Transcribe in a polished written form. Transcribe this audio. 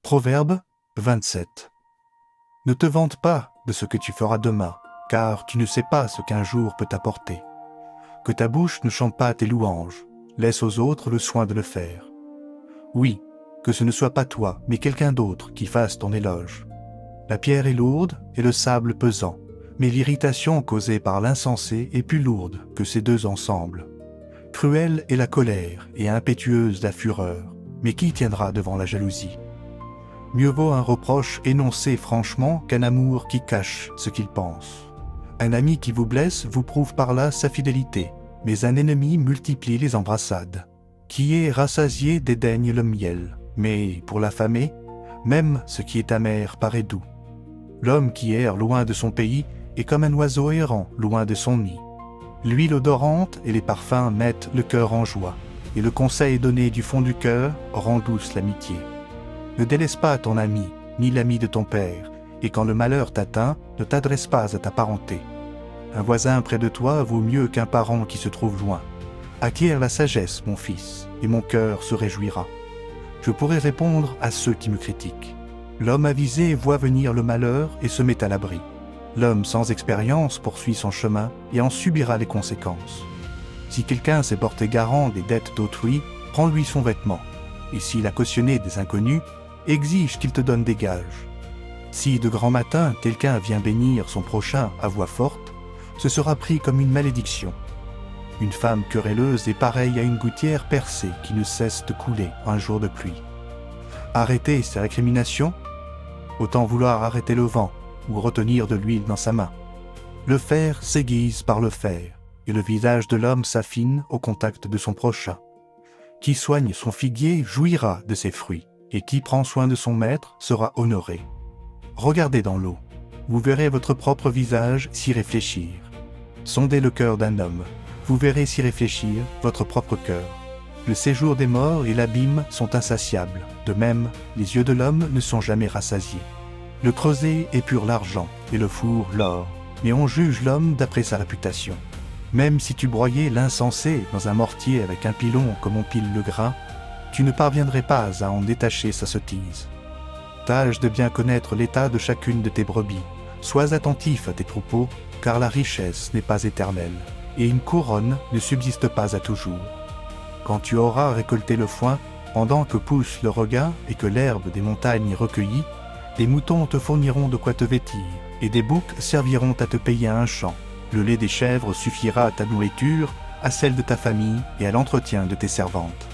Proverbe 27. Ne te vante pas de ce que tu feras demain, car tu ne sais pas ce qu'un jour peut t'apporter. Que ta bouche ne chante pas tes louanges, laisse aux autres le soin de le faire. Oui, que ce ne soit pas toi, mais quelqu'un d'autre qui fasse ton éloge. La pierre est lourde et le sable pesant, mais l'irritation causée par l'insensé est plus lourde que ces deux ensemble. Cruelle est la colère et impétueuse la fureur, mais qui tiendra devant la jalousie? Mieux vaut un reproche énoncé franchement qu'un amour qui cache ce qu'il pense. Un ami qui vous blesse vous prouve par là sa fidélité, mais un ennemi multiplie les embrassades. Qui est rassasié dédaigne le miel, mais pour l'affamé, même ce qui est amer paraît doux. L'homme qui erre loin de son pays est comme un oiseau errant loin de son nid. L'huile odorante et les parfums mettent le cœur en joie, et le conseil donné du fond du cœur rend douce l'amitié. Ne délaisse pas ton ami, ni l'ami de ton père, et quand le malheur t'atteint, ne t'adresse pas à ta parenté. Un voisin près de toi vaut mieux qu'un parent qui se trouve loin. Acquiert la sagesse, mon fils, et mon cœur se réjouira. Je pourrais répondre à ceux qui me critiquent. L'homme avisé voit venir le malheur et se met à l'abri. L'homme sans expérience poursuit son chemin et en subira les conséquences. Si quelqu'un s'est porté garant des dettes d'autrui, prends-lui son vêtement. Et s'il a cautionné des inconnus, exige qu'il te donne des gages. Si de grand matin quelqu'un vient bénir son prochain à voix forte, ce sera pris comme une malédiction. Une femme querelleuse est pareille à une gouttière percée qui ne cesse de couler un jour de pluie. Arrêter ses récriminations? Autant vouloir arrêter le vent ou retenir de l'huile dans sa main. Le fer s'aiguise par le fer, et le visage de l'homme s'affine au contact de son prochain. Qui soigne son figuier jouira de ses fruits, et qui prend soin de son maître sera honoré. Regardez dans l'eau, vous verrez votre propre visage s'y réfléchir. Sondez le cœur d'un homme, vous verrez s'y réfléchir votre propre cœur. Le séjour des morts et l'abîme sont insatiables, de même, les yeux de l'homme ne sont jamais rassasiés. Le creuset épure l'argent, et le four l'or, mais on juge l'homme d'après sa réputation. Même si tu broyais l'insensé dans un mortier avec un pilon comme on pile le grain, tu ne parviendrais pas à en détacher sa sottise. Tâche de bien connaître l'état de chacune de tes brebis. Sois attentif à tes troupeaux, car la richesse n'est pas éternelle, et une couronne ne subsiste pas à toujours. Quand tu auras récolté le foin, pendant que pousse le regain et que l'herbe des montagnes est recueillie, des moutons te fourniront de quoi te vêtir, et des boucs serviront à te payer un champ. Le lait des chèvres suffira à ta nourriture, à celle de ta famille et à l'entretien de tes servantes.